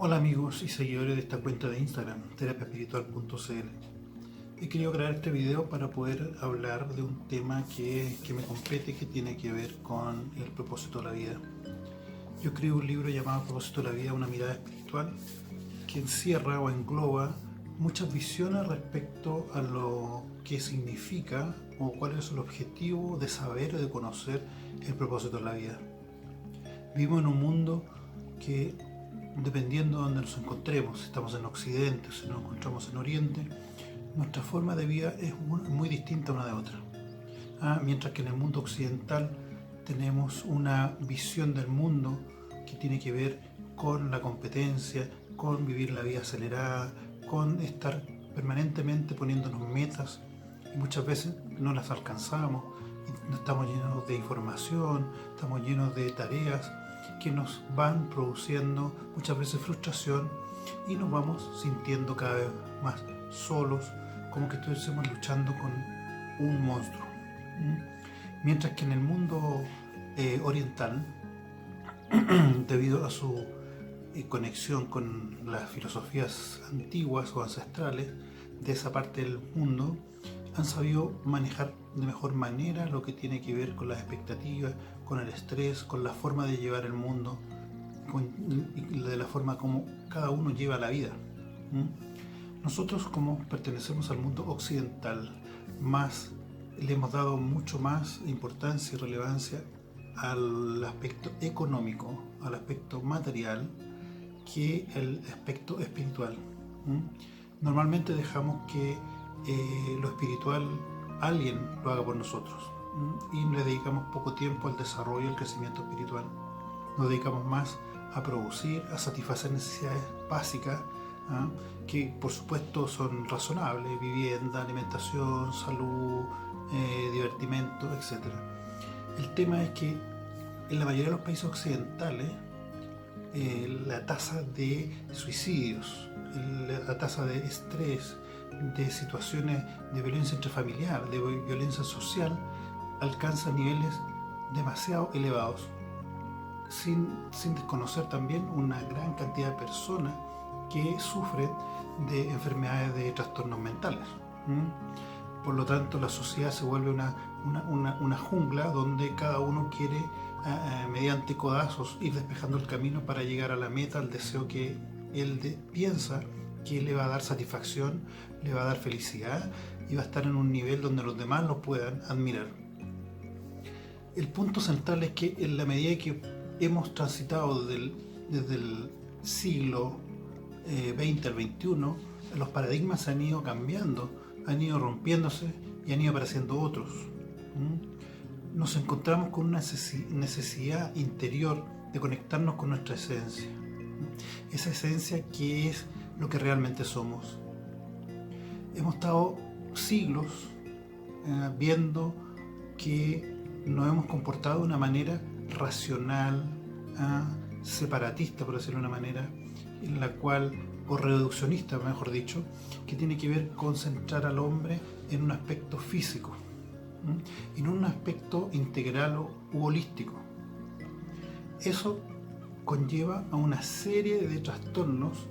Hola amigos y seguidores de esta cuenta de Instagram, terapiaespiritual.cl. He querido crear este video para poder hablar de un tema que me compete, que tiene que ver con el propósito de la vida. Yo escribo un libro llamado Propósito de la vida, una mirada espiritual, que encierra o engloba muchas visiones respecto a lo que significa o cuál es el objetivo de saber o de conocer el propósito de la vida. Vivimos en un mundo que, dependiendo de donde nos encontremos, si estamos en Occidente, si nos encontramos en Oriente, nuestra forma de vida es muy distinta una de otra. Mientras que en el mundo occidental tenemos una visión del mundo que tiene que ver con la competencia, con vivir la vida acelerada, con estar permanentemente poniéndonos metas y muchas veces no las alcanzamos, y estamos llenos de información, estamos llenos de tareas que nos van produciendo muchas veces frustración y nos vamos sintiendo cada vez más solos, como que estuviésemos luchando con un monstruo. Mientras que en el mundo oriental, debido a su conexión con las filosofías antiguas o ancestrales de esa parte del mundo, han sabido manejar de mejor manera lo que tiene que ver con las expectativas, con el estrés, con la forma de llevar el mundo, de la forma como cada uno lleva la vida. Nosotros, como pertenecemos al mundo occidental, le hemos dado mucho más importancia y relevancia al aspecto económico, al aspecto material, que el aspecto espiritual. Normalmente dejamos que lo espiritual alguien lo haga por nosotros y le dedicamos poco tiempo al desarrollo y al crecimiento espiritual. Nos dedicamos más a producir, a satisfacer necesidades básicas, que por supuesto son razonables: vivienda, alimentación, salud, divertimento, etc. El tema es que en la mayoría de los países occidentales la tasa de suicidios, la tasa de estrés, de situaciones de violencia intrafamiliar, de violencia social, alcanza niveles demasiado elevados, sin desconocer también una gran cantidad de personas que sufren de enfermedades de trastornos mentales. Por lo tanto, la sociedad se vuelve una jungla donde cada uno quiere, mediante codazos, ir despejando el camino para llegar a la meta, al deseo que él piensa que le va a dar satisfacción, le va a dar felicidad y va a estar en un nivel donde los demás lo puedan admirar. El punto central es que en la medida que hemos transitado desde el siglo XX al XXI, los paradigmas se han ido cambiando, han ido rompiéndose y han ido apareciendo otros. Nos encontramos con una necesidad interior de conectarnos con nuestra esencia. Esa esencia que es lo que realmente somos. Hemos estado siglos viendo que nos hemos comportado de una manera racional, separatista, por decirlo de una manera, en la cual, o reduccionista, mejor dicho, que tiene que ver con centrar al hombre en un aspecto físico, en un aspecto integral u holístico. Eso conlleva a una serie de trastornos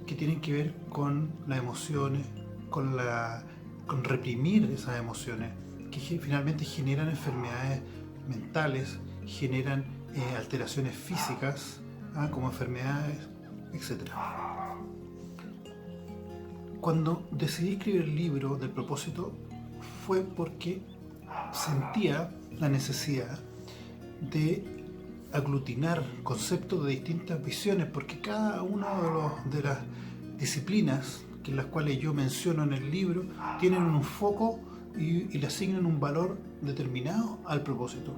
que tienen que ver con las emociones, con reprimir esas emociones, que finalmente generan enfermedades mentales, generan alteraciones físicas, como enfermedades, etc. Cuando decidí escribir el libro del propósito fue porque sentía la necesidad de aglutinar conceptos de distintas visiones, porque cada una de las disciplinas en las cuales yo menciono en el libro tienen un foco y le asignan un valor determinado al propósito.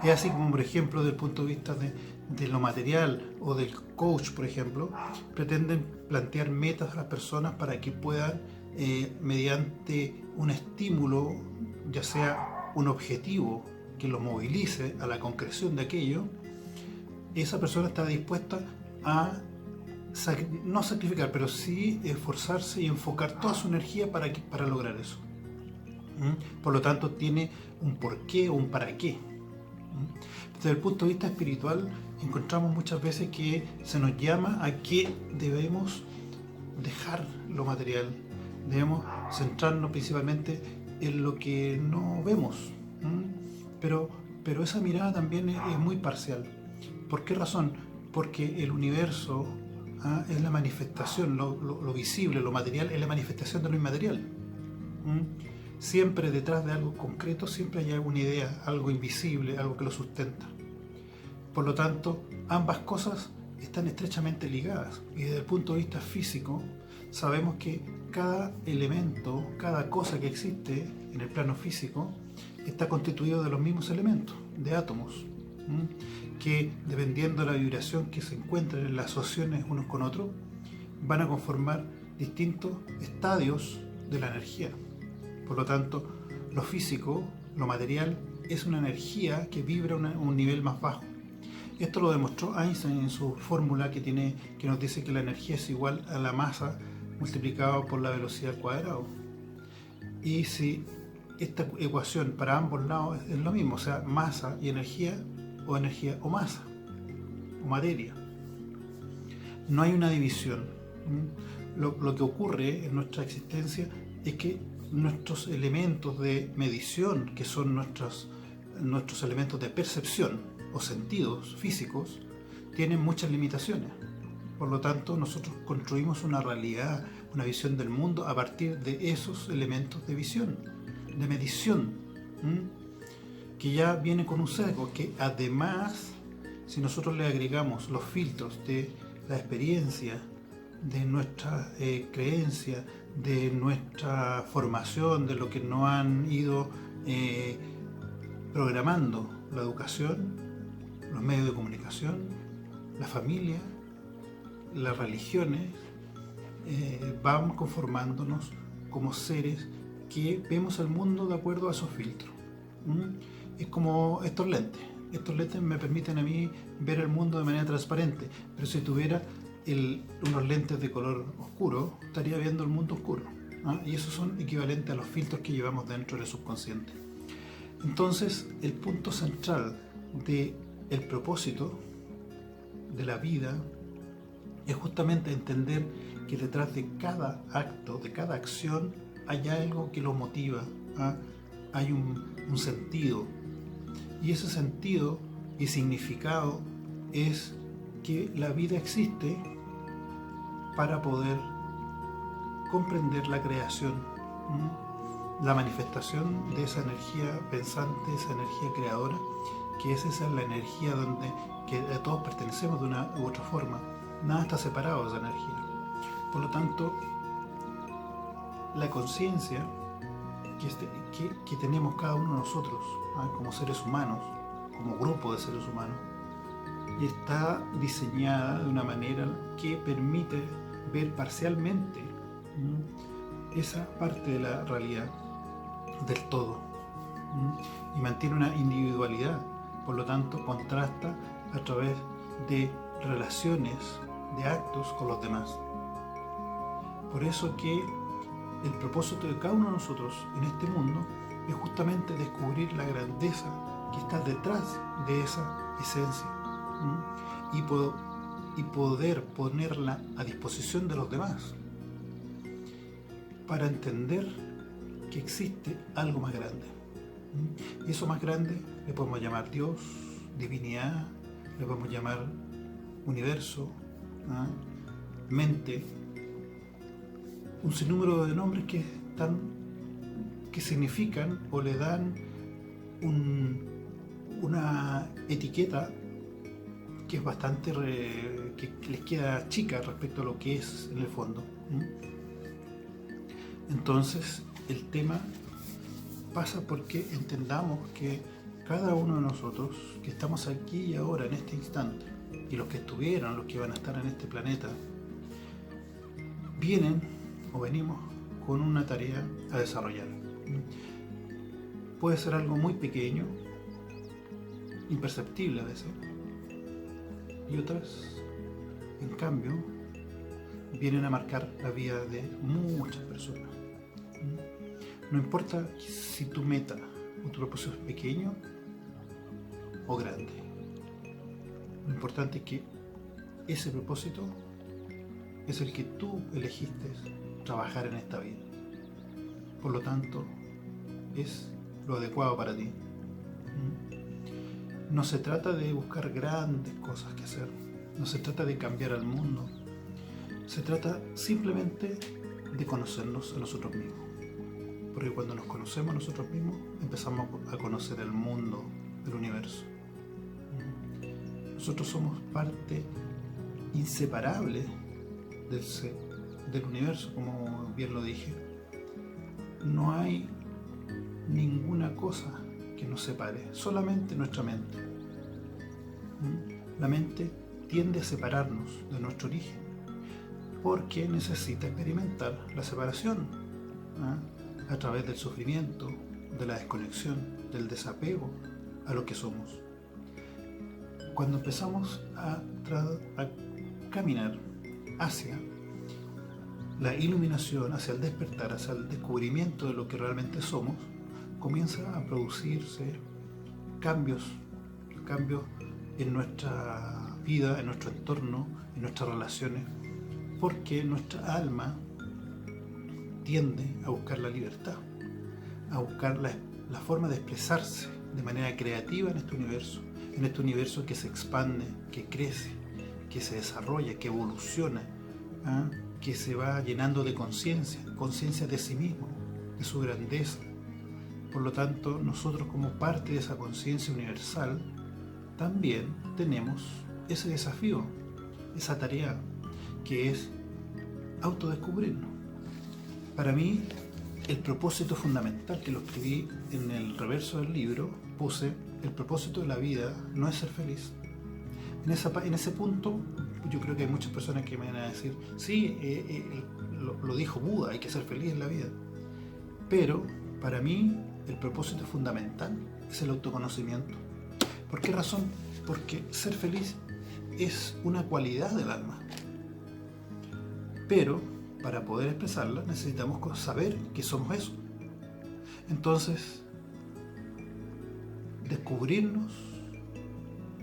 Es así como, por ejemplo, desde el punto de vista de lo material o del coach, por ejemplo, pretenden plantear metas a las personas para que puedan, mediante un estímulo, ya sea un objetivo que los movilice a la concreción de aquello, esa persona está dispuesta a no sacrificar, pero sí esforzarse y enfocar toda su energía para lograr eso. Por lo tanto, tiene un porqué o un para qué. Desde el punto de vista espiritual, encontramos muchas veces que se nos llama a que debemos dejar lo material, debemos centrarnos principalmente en lo que no vemos. Pero esa mirada también es muy parcial. ¿Por qué razón? Porque el universo es la manifestación, lo visible, lo material, es la manifestación de lo inmaterial. Siempre detrás de algo concreto, siempre hay alguna idea, algo invisible, algo que lo sustenta. Por lo tanto, ambas cosas están estrechamente ligadas. Y desde el punto de vista físico, sabemos que cada elemento, cada cosa que existe en el plano físico, está constituido de los mismos elementos, de átomos, que dependiendo de la vibración que se encuentren en las asociaciones unos con otros, van a conformar distintos estadios de la energía. Por lo tanto, lo físico, lo material, es una energía que vibra a un nivel más bajo. Esto lo demostró Einstein en su fórmula que nos dice que la energía es igual a la masa multiplicado por la velocidad al cuadrado. Y si esta ecuación para ambos lados es lo mismo, o sea, masa y energía o masa, o materia. No hay una división. Lo que ocurre en nuestra existencia es que nuestros elementos de medición, que son nuestros elementos de percepción o sentidos físicos, tienen muchas limitaciones. Por lo tanto, nosotros construimos una realidad, una visión del mundo a partir de esos elementos de visión, de medición, que ya viene con un sesgo, que además, si nosotros le agregamos los filtros de la experiencia, de nuestra creencia, de nuestra formación, de lo que nos han ido programando la educación, los medios de comunicación, la familia, las religiones, vamos conformándonos como seres que vemos el mundo de acuerdo a esos filtros. Es como estos lentes. Estos lentes me permiten a mí ver el mundo de manera transparente, pero si tuviera unos lentes de color oscuro, estaría viendo el mundo oscuro. Y esos son equivalentes a los filtros que llevamos dentro del subconsciente. Entonces, el punto central del propósito de la vida es justamente entender que detrás de cada acto, de cada acción, hay algo que lo motiva, hay un sentido. Y ese sentido y significado es que la vida existe para poder comprender la creación, la manifestación de esa energía pensante, esa energía creadora, que esa es la energía que a todos pertenecemos de una u otra forma. Nada está separado de esa energía. Por lo tanto, la conciencia que tenemos cada uno de nosotros, como seres humanos, como grupo de seres humanos, y está diseñada de una manera que permite ver parcialmente esa parte de la realidad del todo, y mantiene una individualidad. Por lo tanto, contrasta a través de relaciones, de actos con los demás. Por eso que el propósito de cada uno de nosotros en este mundo es justamente descubrir la grandeza que está detrás de esa esencia, y poder ponerla a disposición de los demás para entender que existe algo más grande. Y eso más grande le podemos llamar Dios, divinidad, le podemos llamar universo, mente, un sinnúmero de nombres que significan o le dan una etiqueta que es bastante que les queda chica respecto a lo que es en el fondo. Entonces el tema pasa porque entendamos que cada uno de nosotros que estamos aquí y ahora en este instante, y los que estuvieron, los que van a estar en este planeta, venimos con una tarea a desarrollar. Puede ser algo muy pequeño, imperceptible a veces, y otras, en cambio, vienen a marcar la vida de muchas personas. No importa si tu meta o tu propósito es pequeño o grande. Lo importante es que ese propósito es el que tú elegiste trabajar en esta vida. Por lo tanto, es lo adecuado para ti. No se trata de buscar grandes cosas que hacer. No se trata de cambiar al mundo. Se trata simplemente de conocernos a nosotros mismos. Porque cuando nos conocemos a nosotros mismos, empezamos a conocer el mundo, el universo. Nosotros somos parte inseparable del universo, como bien lo dije. No hay ninguna cosa que nos separe, solamente nuestra mente. La mente tiende a separarnos de nuestro origen porque necesita experimentar la separación a través del sufrimiento, de la desconexión, del desapego a lo que somos. Cuando empezamos a caminar hacia la iluminación, hacia el despertar, hacia el descubrimiento de lo que realmente somos, comienza a producirse cambios en nuestra vida, en nuestro entorno, en nuestras relaciones, porque nuestra alma tiende a buscar la libertad, a buscar la forma de expresarse de manera creativa en este universo que se expande, que crece, que se desarrolla, que evoluciona, que se va llenando de conciencia de sí mismo, de su grandeza. Por lo tanto, nosotros como parte de esa conciencia universal, también tenemos ese desafío, esa tarea, que es autodescubrirnos. Para mí, el propósito fundamental, que lo escribí en el reverso del libro, puse: el propósito de la vida no es ser feliz. En ese punto, yo creo que hay muchas personas que me van a decir, sí, lo dijo Buda, hay que ser feliz en la vida. Pero, para mí, el propósito fundamental es el autoconocimiento. ¿Por qué razón? Porque ser feliz es una cualidad del alma. Pero, para poder expresarla, necesitamos saber que somos eso. Entonces, descubrirnos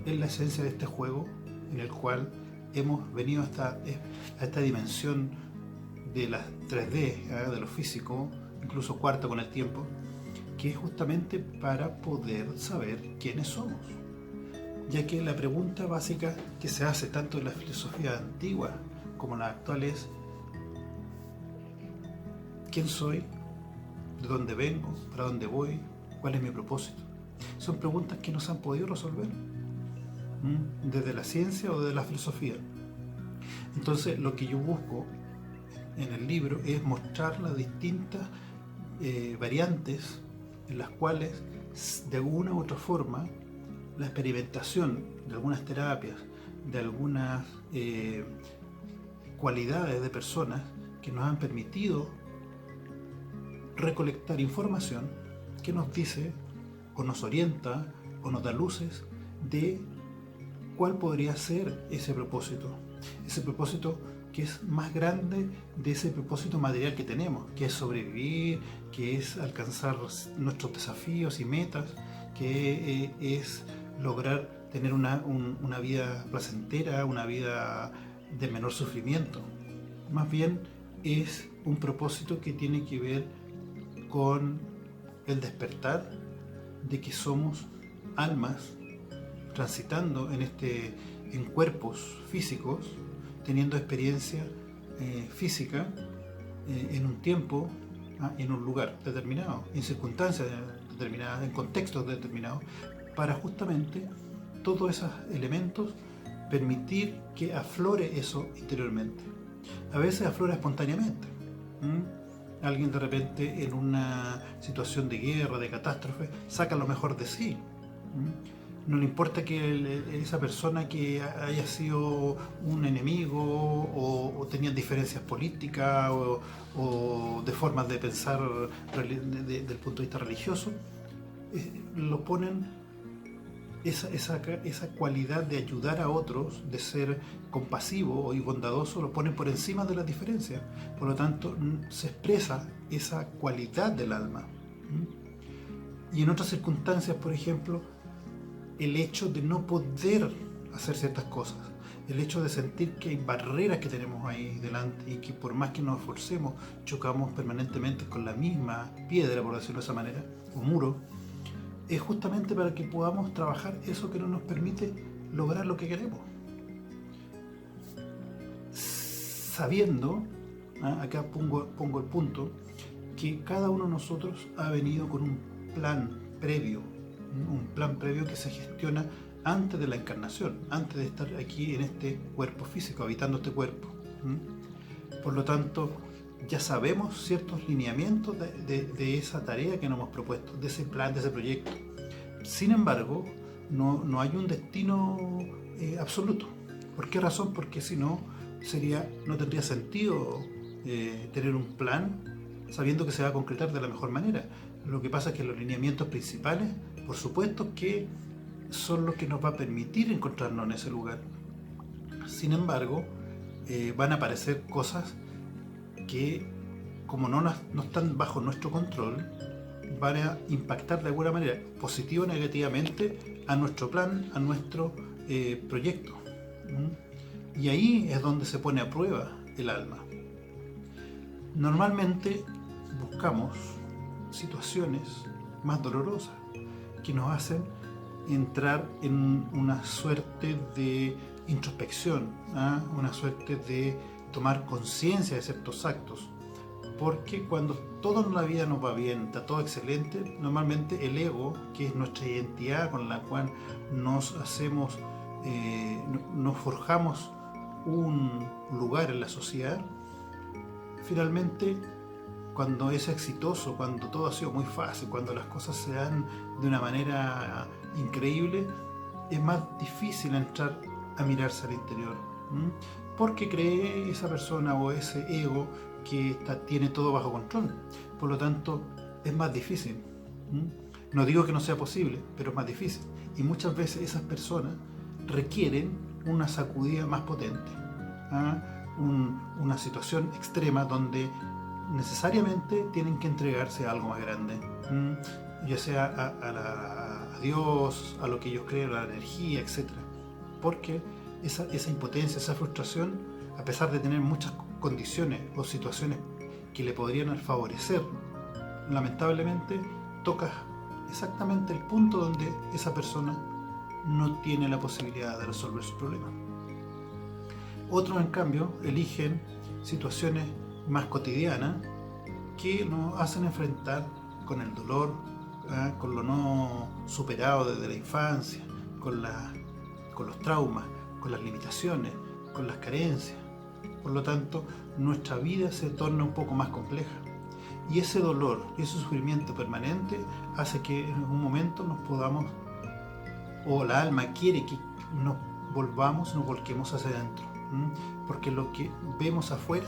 es la esencia de este juego en el cual hemos venido a esta dimensión de las 3D, de lo físico, incluso cuarto con el tiempo, que es justamente para poder saber quiénes somos. Ya que la pregunta básica que se hace tanto en la filosofía antigua como en la actual es: ¿quién soy? ¿De dónde vengo? ¿Para dónde voy? ¿Cuál es mi propósito? Son preguntas que no se han podido resolver desde la ciencia o desde la filosofía. Entonces, lo que yo busco en el libro es mostrar las distintas variantes en las cuales, de alguna u otra forma, la experimentación de algunas terapias, de algunas cualidades de personas que nos han permitido recolectar información que nos dice o nos orienta o nos da luces de cuál podría ser ese propósito que es más grande de ese propósito material que tenemos, que es sobrevivir, que es alcanzar nuestros desafíos y metas, que es lograr tener una vida placentera, una vida de menor sufrimiento. Más bien es un propósito que tiene que ver con el despertar de que somos almas transitando en cuerpos físicos, teniendo experiencia física en un tiempo, en un lugar determinado, en circunstancias determinadas, en contextos determinados, para justamente todos esos elementos permitir que aflore eso interiormente. A veces aflora espontáneamente. Alguien de repente en una situación de guerra, de catástrofe, saca lo mejor de sí. No le importa que esa persona que haya sido un enemigo o tenía diferencias políticas o de formas de pensar desde el punto de vista religioso, lo ponen esa cualidad de ayudar a otros, de ser compasivo y bondadoso, lo ponen por encima de las diferencias. Por lo tanto, se expresa esa cualidad del alma. Y en otras circunstancias, por ejemplo, el hecho de no poder hacer ciertas cosas, el hecho de sentir que hay barreras que tenemos ahí delante y que por más que nos esforcemos chocamos permanentemente con la misma piedra, por decirlo de esa manera, o muro, es justamente para que podamos trabajar eso que no nos permite lograr lo que queremos. Sabiendo, acá pongo el punto, que cada uno de nosotros ha venido con un plan previo que se gestiona antes de la encarnación, antes de estar aquí en este cuerpo físico, habitando este cuerpo. Por lo tanto, ya sabemos ciertos lineamientos de esa tarea que nos hemos propuesto, de ese plan, de ese proyecto. Sin embargo, no hay un destino absoluto. ¿Por qué razón? Porque si no, no tendría sentido tener un plan sabiendo que se va a concretar de la mejor manera. Lo que pasa es que los lineamientos principales, por supuesto que son los que nos va a permitir encontrarnos en ese lugar. Sin embargo, van a aparecer cosas que, como no están bajo nuestro control, van a impactar de alguna manera, positiva o negativamente, a nuestro plan, a nuestro proyecto. Y ahí es donde se pone a prueba el alma. Normalmente buscamos situaciones más dolorosas que nos hacen entrar en una suerte de introspección, una suerte de tomar conciencia de ciertos actos, porque cuando todo en la vida nos va bien, está todo excelente, normalmente el ego, que es nuestra identidad con la cual nos forjamos un lugar en la sociedad, finalmente, cuando es exitoso, cuando todo ha sido muy fácil, cuando las cosas se dan de una manera increíble, es más difícil entrar a mirarse al interior, porque cree esa persona o ese ego que tiene todo bajo control. Por lo tanto, es más difícil. No digo que no sea posible, pero es más difícil. Y muchas veces esas personas requieren una sacudida más potente, una situación extrema donde necesariamente tienen que entregarse a algo más grande, ya sea a Dios, a lo que ellos creen, a la energía, etc. Porque esa impotencia, esa frustración, a pesar de tener muchas condiciones o situaciones que le podrían favorecer, lamentablemente toca exactamente el punto donde esa persona no tiene la posibilidad de resolver su problema. Otros, en cambio, eligen situaciones más cotidianas que nos hacen enfrentar con el dolor, con lo no superado desde la infancia, con los traumas, con las limitaciones, con las carencias. Por lo tanto, nuestra vida se torna un poco más compleja. Y ese dolor, ese sufrimiento permanente hace que en algún momento nos podamos, o la alma quiere que nos volquemos hacia adentro. Porque lo que vemos afuera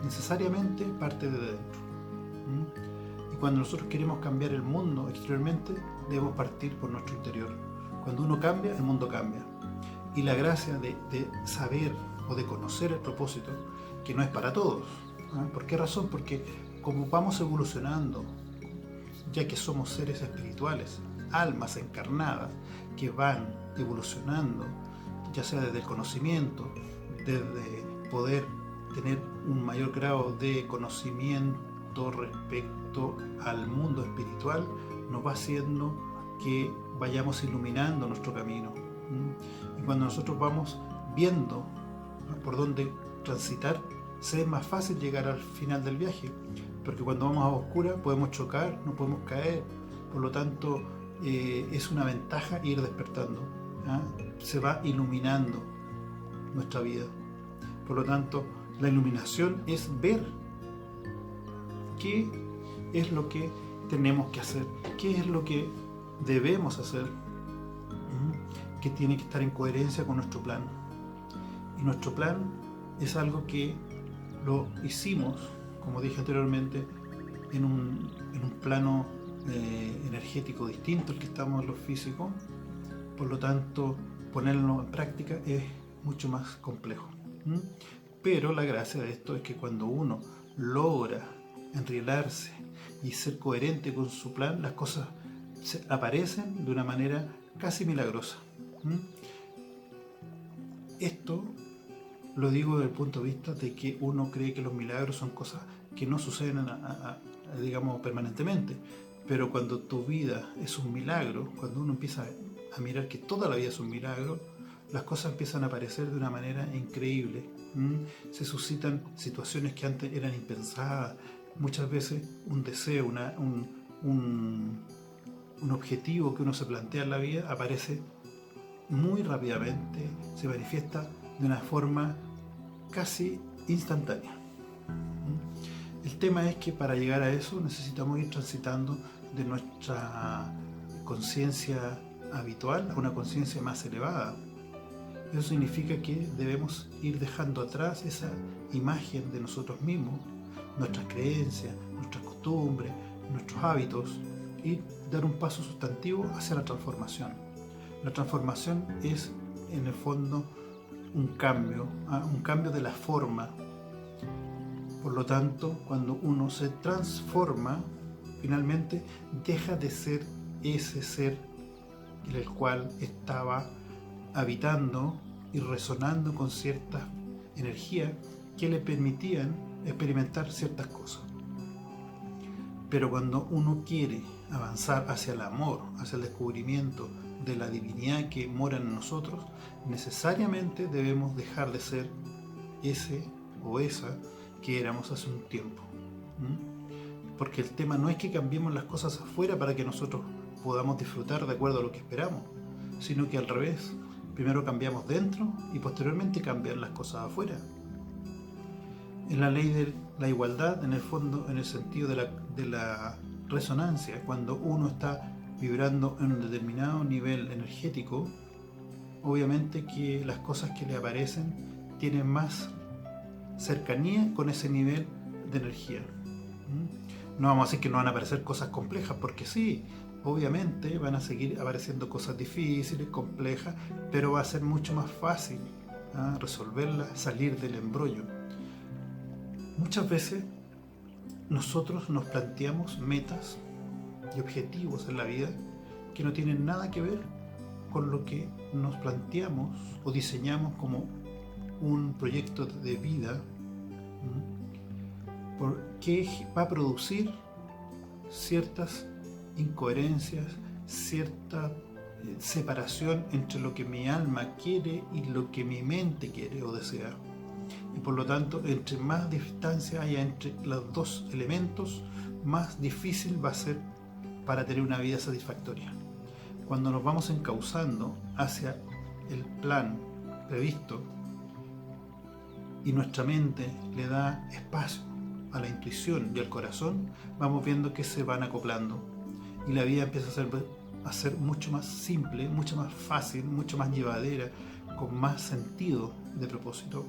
necesariamente parte de dentro. Y cuando nosotros queremos cambiar el mundo exteriormente, debemos partir por nuestro interior. Cuando uno cambia, el mundo cambia. Y la gracia de saber o de conocer el propósito, que no es para todos. ¿Por qué razón? Porque como vamos evolucionando, ya que somos seres espirituales, almas encarnadas que van evolucionando, ya sea desde el conocimiento, desde poder tener un mayor grado de conocimiento respecto al mundo espiritual, nos va haciendo que vayamos iluminando nuestro camino. Y cuando nosotros vamos viendo por dónde transitar, se es más fácil llegar al final del viaje, porque cuando vamos a oscuras podemos chocar, no podemos caer. Por lo tanto, es una ventaja ir despertando. Se va iluminando nuestra vida. Por lo tanto, la iluminación es ver qué es lo que tenemos que hacer, qué es lo que debemos hacer, que tiene que estar en coherencia con nuestro plan. Y nuestro plan es algo que lo hicimos, como dije anteriormente, en un plano energético distinto al que estamos en lo físico. Por lo tanto, ponerlo en práctica es mucho más complejo. Pero la gracia de esto es que cuando uno logra enrielarse y ser coherente con su plan, las cosas aparecen de una manera casi milagrosa. Esto lo digo desde el punto de vista de que uno cree que los milagros son cosas que no suceden, digamos, permanentemente. Pero cuando tu vida es un milagro, cuando uno empieza a mirar que toda la vida es un milagro, las cosas empiezan a aparecer de una manera increíble. Se suscitan situaciones que antes eran impensadas. Muchas veces un deseo, un objetivo que uno se plantea en la vida aparece muy rápidamente, se manifiesta de una forma casi instantánea. El tema es que para llegar a eso necesitamos ir transitando de nuestra conciencia habitual a una conciencia más elevada. Eso significa que debemos ir dejando atrás esa imagen de nosotros mismos, nuestras creencias, nuestras costumbres, nuestros hábitos, y dar un paso sustantivo hacia la transformación. La transformación es, en el fondo, un cambio de la forma. Por lo tanto, cuando uno se transforma, finalmente deja de ser ese ser en el cual estaba habitando y resonando con ciertas energías que le permitían experimentar ciertas cosas. Pero cuando uno quiere avanzar hacia el amor, hacia el descubrimiento de la divinidad que mora en nosotros, necesariamente debemos dejar de ser ese o esa que éramos hace un tiempo. Porque el tema no es que cambiemos las cosas afuera para que nosotros podamos disfrutar de acuerdo a lo que esperamos, sino que al revés, primero cambiamos dentro y posteriormente cambian las cosas afuera. En la ley de la igualdad, en el fondo, en el sentido de la resonancia, cuando uno está vibrando en un determinado nivel energético, obviamente que las cosas que le aparecen tienen más cercanía con ese nivel de energía. No vamos a decir que no van a aparecer cosas complejas, porque sí, obviamente van a seguir apareciendo cosas difíciles, complejas, pero va a ser mucho más fácil resolverlas, salir del embrollo. Muchas veces nosotros nos planteamos metas y objetivos en la vida que no tienen nada que ver con lo que nos planteamos o diseñamos como un proyecto de vida, que va a producir ciertas incoherencias, cierta separación entre lo que mi alma quiere y lo que mi mente quiere o desea. Y por lo tanto, entre más distancia haya entre los dos elementos, más difícil va a ser para tener una vida satisfactoria. Cuando nos vamos encauzando hacia el plan previsto y nuestra mente le da espacio a la intuición y al corazón, vamos viendo que se van acoplando y la vida empieza a ser mucho más simple, mucho más fácil, mucho más llevadera, con más sentido de propósito.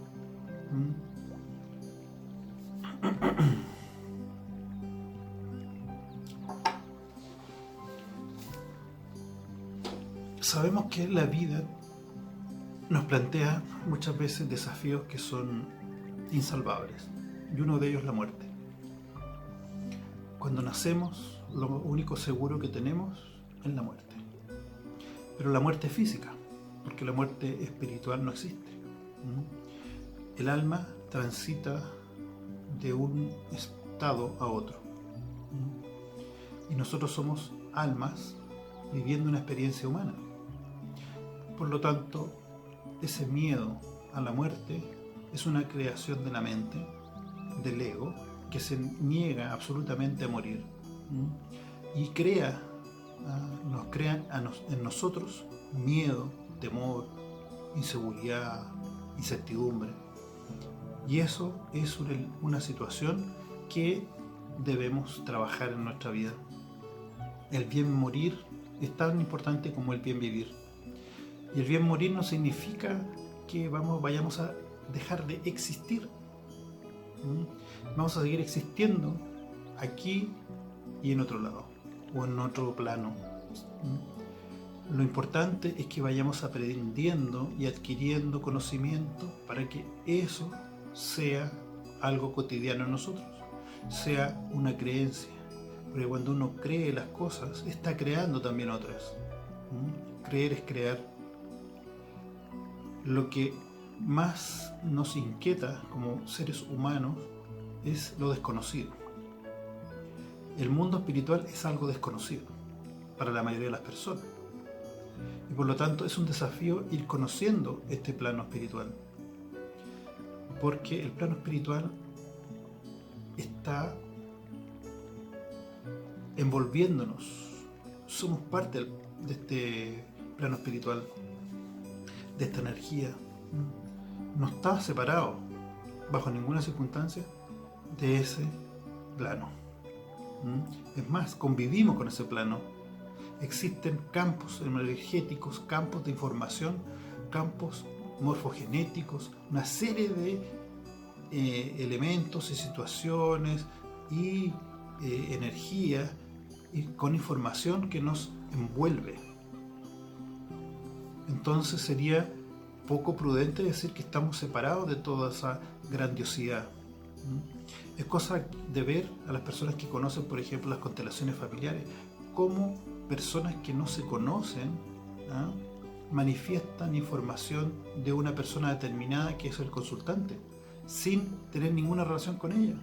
Sabemos que la vida nos plantea muchas veces desafíos que son insalvables, y uno de ellos es la muerte. Cuando nacemos, lo único seguro que tenemos es la muerte. Pero la muerte física, porque la muerte espiritual no existe. El alma transita de un estado a otro. Y nosotros somos almas viviendo una experiencia humana. Por lo tanto, ese miedo a la muerte es una creación de la mente, del ego, que se niega absolutamente a morir. Y nos crea en nosotros miedo, temor, inseguridad, incertidumbre. Y eso es una situación que debemos trabajar en nuestra vida. El bien morir es tan importante como el bien vivir. Y el bien morir no significa que vayamos a dejar de existir. Vamos a seguir existiendo aquí y en otro lado, o en otro plano. Lo importante es que vayamos aprendiendo y adquiriendo conocimiento para que eso sea algo cotidiano en nosotros, sea una creencia. Porque cuando uno cree las cosas, está creando también otras. creer es crear. Lo que más nos inquieta como seres humanos es lo desconocido. El mundo espiritual es algo desconocido para la mayoría de las personas. Y por lo tanto es un desafío ir conociendo este plano espiritual. Porque el plano espiritual está envolviéndonos. Somos parte de este plano espiritual, de esta energía. No está separado bajo ninguna circunstancia de ese plano. Es más, convivimos con ese plano. Existen campos energéticos, campos de información, campos morfogenéticos, una serie de elementos y situaciones y energía y con información que nos envuelve. Entonces sería poco prudente decir que estamos separados de toda esa grandiosidad. Es cosa de ver a las personas que conocen, por ejemplo, las constelaciones familiares, cómo personas que no se conocen manifiestan información de una persona determinada que es el consultante, sin tener ninguna relación con ella.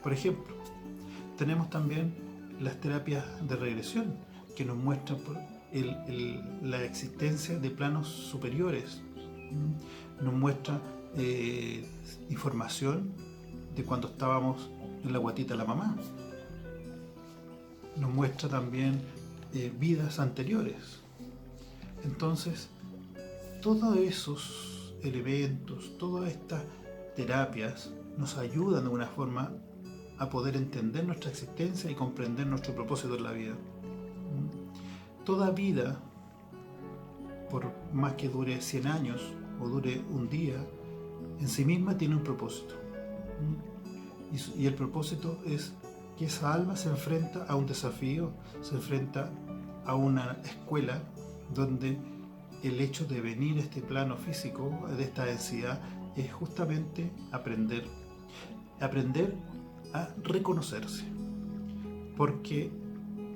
Por ejemplo, tenemos también las terapias de regresión, que nos muestran la existencia de planos superiores. Nos muestra información de cuando estábamos en la guatita de la mamá. Nos muestra también vidas anteriores. Entonces, todos esos elementos, todas estas terapias nos ayudan de una forma a poder entender nuestra existencia y comprender nuestro propósito en la vida. Toda vida, por más que dure 100 años o dure un día, en sí misma tiene un propósito. Y el propósito es que esa alma se enfrenta a un desafío, se enfrenta a una escuela donde el hecho de venir a este plano físico, de esta densidad, es justamente aprender a reconocerse, porque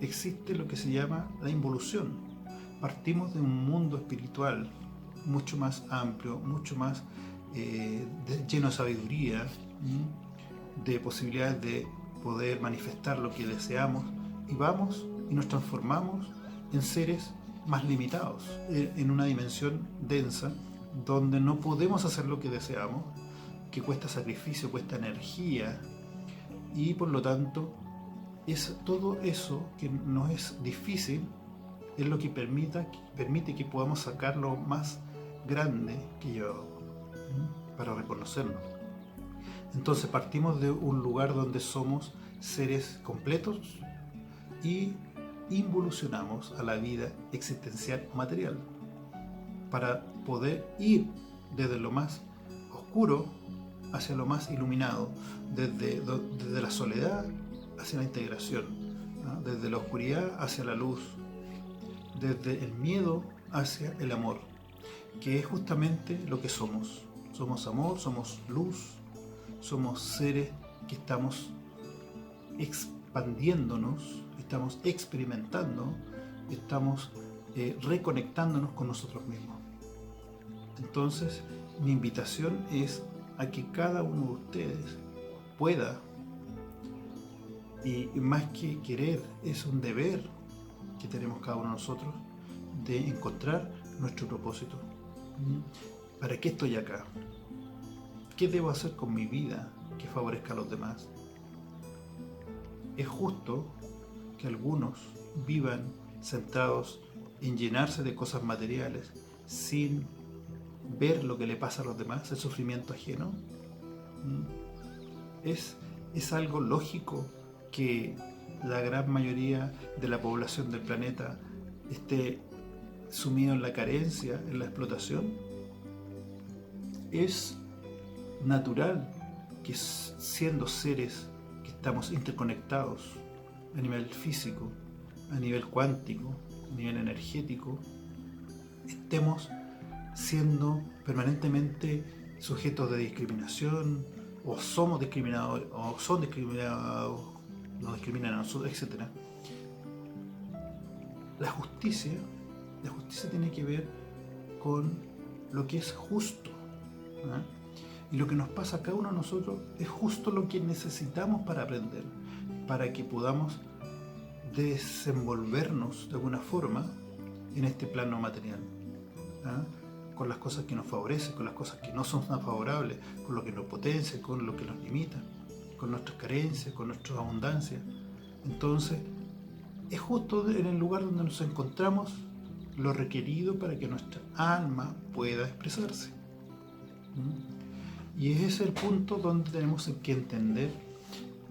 existe lo que se llama la involución. Partimos de un mundo espiritual mucho más amplio, mucho más lleno de sabiduría, de posibilidades de poder manifestar lo que deseamos, y vamos y nos transformamos en seres más limitados, en una dimensión densa, donde no podemos hacer lo que deseamos, que cuesta sacrificio, cuesta energía, y por lo tanto todo eso que nos es difícil es lo que permite que podamos sacar lo más grande que yo para reconocernos. Entonces partimos de un lugar donde somos seres completos y involucionamos a la vida existencial material para poder ir desde lo más oscuro hacia lo más iluminado, desde la soledad hacia la integración, ¿no? Desde la oscuridad hacia la luz, desde el miedo hacia el amor, que es justamente lo que somos. Somos amor, somos luz, somos seres que estamos expandiéndonos, estamos experimentando, estamos reconectándonos con nosotros mismos. Entonces, mi invitación es a que cada uno de ustedes pueda, y más que querer, es un deber que tenemos cada uno de nosotros, de encontrar nuestro propósito. ¿Para qué estoy acá? ¿Qué debo hacer con mi vida que favorezca a los demás? Es justo que algunos vivan centrados en llenarse de cosas materiales sin ver lo que le pasa a los demás, el sufrimiento ajeno. Es algo lógico que la gran mayoría de la población del planeta esté sumido en la carencia, en la explotación. Es natural que, siendo seres que estamos interconectados a nivel físico, a nivel cuántico, a nivel energético, estemos siendo permanentemente sujetos de discriminación, o somos discriminados, o son discriminados, nos discriminan a nosotros, etc. La justicia La justicia tiene que ver con lo que es justo. Y lo que nos pasa a cada uno de nosotros es justo lo que necesitamos para aprender, para que podamos desenvolvernos de alguna forma en este plano material, con las cosas que nos favorecen, con las cosas que no son tan favorables, con lo que nos potencia, con lo que nos limita, con nuestras carencias, con nuestras abundancias. Entonces, es justo en el lugar donde nos encontramos lo requerido para que nuestra alma pueda expresarse. Y ese es el punto donde tenemos que entender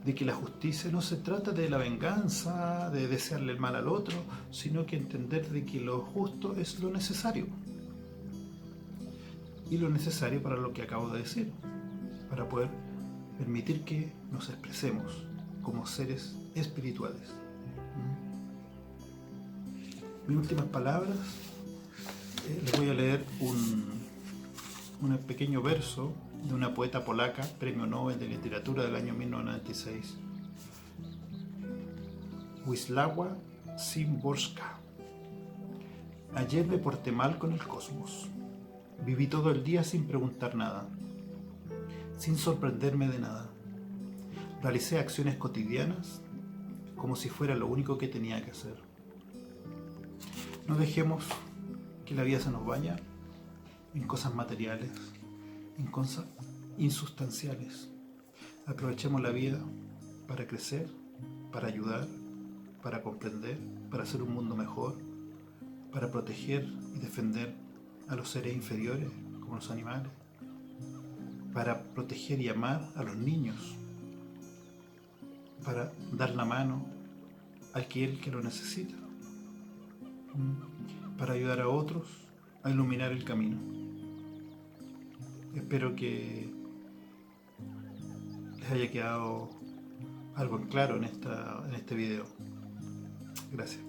de que la justicia no se trata de la venganza, de desearle el mal al otro, sino que entender de que lo justo es lo necesario. Y lo necesario para lo que acabo de decir, para poder permitir que nos expresemos como seres espirituales. Mis últimas palabras, les voy a leer un pequeño verso de una poeta polaca, premio Nobel de Literatura del año 1996, Wisława Szymborska. Ayer me porté mal con el cosmos. Viví todo el día sin preguntar nada, sin sorprenderme de nada. Realicé acciones cotidianas como si fuera lo único que tenía que hacer. No dejemos que la vida se nos vaya en cosas materiales, en cosas insustanciales. Aprovechemos la vida para crecer, para ayudar, para comprender, para hacer un mundo mejor, para proteger y defender a los seres inferiores, como los animales, para proteger y amar a los niños, para dar la mano a aquel que lo necesita, para ayudar a otros a iluminar el camino. Espero que les haya quedado algo en claro en este video. Gracias.